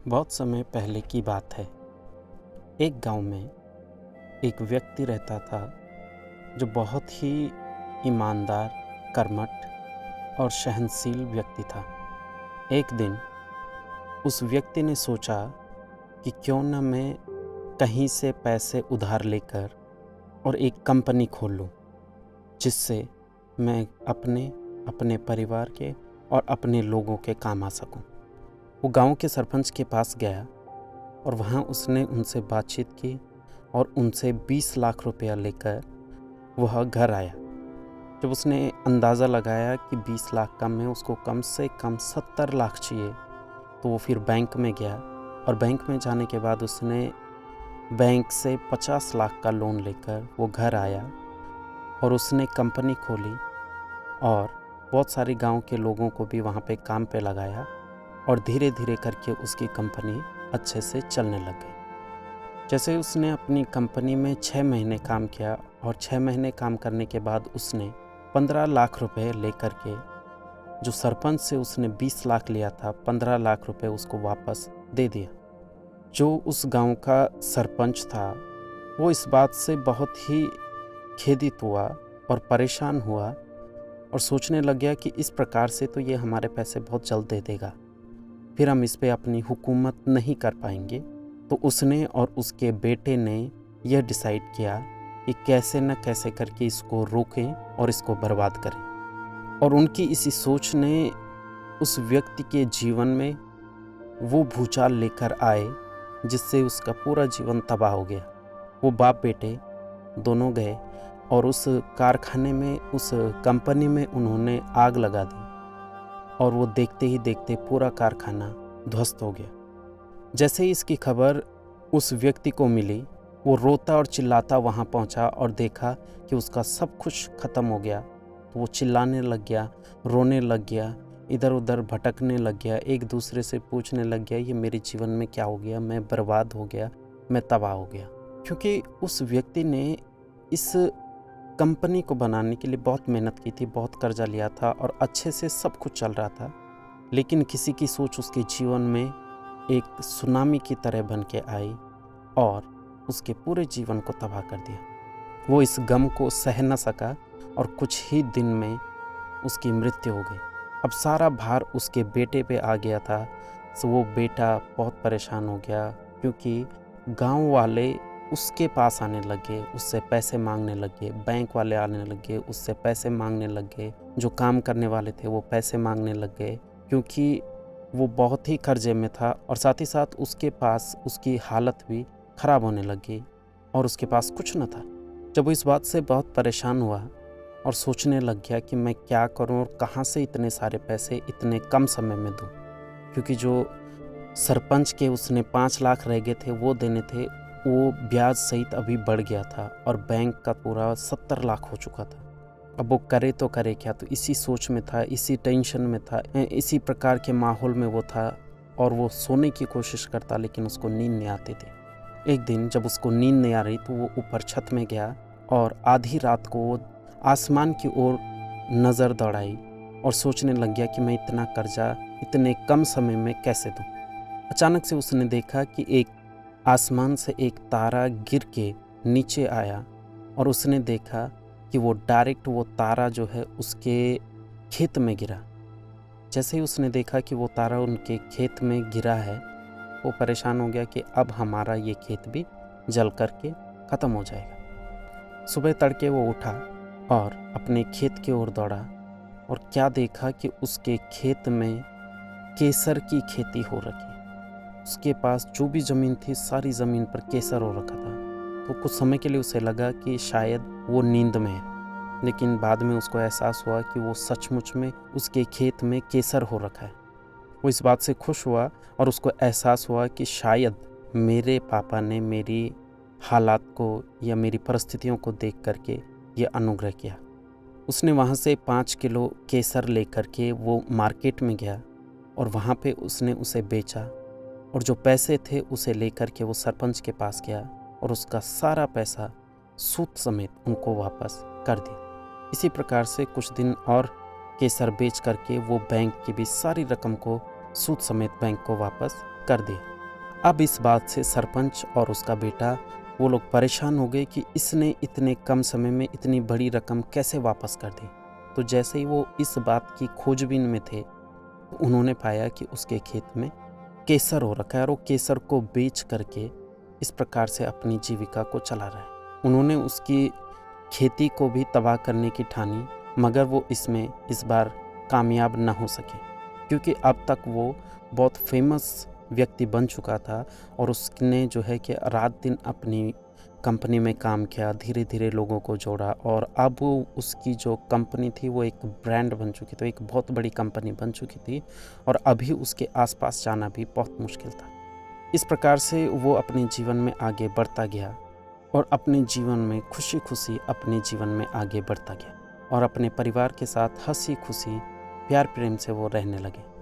बहुत समय पहले की बात है। एक गांव में एक व्यक्ति रहता था जो बहुत ही ईमानदार, कर्मठ और सहनशील व्यक्ति था। एक दिन उस व्यक्ति ने सोचा कि क्यों न मैं कहीं से पैसे उधार लेकर और एक कंपनी खोल लूं, जिससे मैं अपने परिवार के और अपने लोगों के काम आ सकूं। वो गांव के सरपंच के पास गया और वहाँ उसने उनसे बातचीत की और उनसे 20 लाख रुपया लेकर वह घर आया। जब उसने अंदाज़ा लगाया कि 20 लाख कम है, उसको कम से कम 70 लाख चाहिए, तो वो फिर बैंक में गया और बैंक में जाने के बाद उसने बैंक से 50 लाख का लोन लेकर वो घर आया और उसने कंपनी खोली और बहुत सारे गांव के लोगों को भी वहाँ पे काम पे लगाया और धीरे धीरे करके उसकी कंपनी अच्छे से चलने लग गई। जैसे उसने अपनी कंपनी में 6 महीने काम किया और 6 महीने काम करने के बाद उसने 15 लाख रुपए लेकर के, जो सरपंच से उसने 20 लाख लिया था, 15 लाख रुपए उसको वापस दे दिया। जो उस गांव का सरपंच था वो इस बात से बहुत ही खेदित हुआ और परेशान हुआ और सोचने लग गया कि इस प्रकार से तो ये हमारे पैसे बहुत जल्द दे देगा, फिर हम इस पे अपनी हुकूमत नहीं कर पाएंगे। तो उसने और उसके बेटे ने यह डिसाइड किया कि कैसे न कैसे करके इसको रोकें और इसको बर्बाद करें। और उनकी इसी सोच ने उस व्यक्ति के जीवन में वो भूचाल लेकर आए जिससे उसका पूरा जीवन तबाह हो गया। वो बाप बेटे दोनों गए और उस कारखाने में, उस कंपनी में उन्होंने आग लगा दी और वो देखते ही देखते पूरा कारखाना ध्वस्त हो गया। जैसे ही इसकी खबर उस व्यक्ति को मिली, वो रोता और चिल्लाता वहाँ पहुँचा और देखा कि उसका सब कुछ ख़त्म हो गया। तो वो चिल्लाने लग गया, रोने लग गया, इधर उधर भटकने लग गया, एक दूसरे से पूछने लग गया, ये मेरे जीवन में क्या हो गया, मैं बर्बाद हो गया, मैं तबाह हो गया। क्योंकि उस व्यक्ति ने इस कंपनी को बनाने के लिए बहुत मेहनत की थी, बहुत कर्जा लिया था और अच्छे से सब कुछ चल रहा था, लेकिन किसी की सोच उसके जीवन में एक सुनामी की तरह बन के आई और उसके पूरे जीवन को तबाह कर दिया। वो इस गम को सह न सका और कुछ ही दिन में उसकी मृत्यु हो गई। अब सारा भार उसके बेटे पे आ गया था। सो वो बेटा बहुत परेशान हो गया क्योंकि गांव वाले उसके पास आने लगे, उससे पैसे मांगने लगे, बैंक वाले आने लगे, उससे पैसे मांगने लगे, जो काम करने वाले थे वो पैसे मांगने लग गए क्योंकि वो बहुत ही कर्जे में था और साथ ही साथ उसके पास उसकी हालत भी ख़राब होने लगी और उसके पास कुछ न था। जब वो इस बात से बहुत परेशान हुआ और सोचने लग गया कि मैं क्या करूं और कहां से इतने सारे पैसे इतने कम समय में दूं, क्योंकि जो सरपंच के उसने 5 लाख रह गए थे वो देने थे, वो ब्याज सहित अभी बढ़ गया था और बैंक का पूरा 70 लाख हो चुका था। अब वो करे तो करे क्या। तो इसी सोच में था, इसी टेंशन में था, इसी प्रकार के माहौल में वो था और वो सोने की कोशिश करता लेकिन उसको नींद नहीं आती थी। एक दिन जब उसको नींद नहीं आ रही तो वो ऊपर छत में गया और आधी रात को वो आसमान की ओर नज़र दौड़ाई और सोचने लग गया कि मैं इतना कर्जा इतने कम समय में कैसे दूं। अचानक से उसने देखा कि एक आसमान से एक तारा गिर के नीचे आया और उसने देखा कि वो डायरेक्ट वो तारा जो है उसके खेत में गिरा। जैसे ही उसने देखा कि वो तारा उनके खेत में गिरा है, वो परेशान हो गया कि अब हमारा ये खेत भी जल करके ख़त्म हो जाएगा। सुबह तड़के वो उठा और अपने खेत की ओर दौड़ा और क्या देखा कि उसके खेत में केसर की खेती हो रखी। उसके पास जो भी ज़मीन थी सारी ज़मीन पर केसर हो रखा था। तो कुछ समय के लिए उसे लगा कि शायद वो नींद में है, लेकिन बाद में उसको एहसास हुआ कि वो सचमुच में उसके खेत में केसर हो रखा है। वो इस बात से खुश हुआ और उसको एहसास हुआ कि शायद मेरे पापा ने मेरी हालात को या मेरी परिस्थितियों को देख करके ये अनुग्रह किया। उसने वहाँ से 5 किलो केसर लेकर के वो मार्केट में गया और वहाँ पे उसने उसे बेचा और जो पैसे थे उसे लेकर के वो सरपंच के पास गया और उसका सारा पैसा सूद समेत उनको वापस कर दिया। इसी प्रकार से कुछ दिन और केसर बेच करके वो बैंक की भी सारी रकम को सूद समेत बैंक को वापस कर दिया। अब इस बात से सरपंच और उसका बेटा वो लोग परेशान हो गए कि इसने इतने कम समय में इतनी बड़ी रकम कैसे वापस कर दी। तो जैसे ही वो इस बात की खोजबीन में थे, तो उन्होंने पाया कि उसके खेत में केसर हो रखा है और वो केसर को बेच करके इस प्रकार से अपनी जीविका को चला रहा है। उन्होंने उसकी खेती को भी तबाह करने की ठानी, मगर वो इसमें इस बार कामयाब ना हो सके, क्योंकि अब तक वो बहुत फेमस व्यक्ति बन चुका था और उसने जो है कि रात दिन अपनी कंपनी में काम किया, धीरे धीरे लोगों को जोड़ा और अब वो उसकी जो कंपनी थी वो एक ब्रांड बन चुकी थी, एक बहुत बड़ी कंपनी बन चुकी थी और अभी उसके आसपास जाना भी बहुत मुश्किल था। इस प्रकार से वो अपने जीवन में आगे बढ़ता गया और अपने जीवन में खुशी खुशी अपने जीवन में आगे बढ़ता गया और अपने परिवार के साथ हंसी खुशी प्यार प्रेम से वो रहने लगे।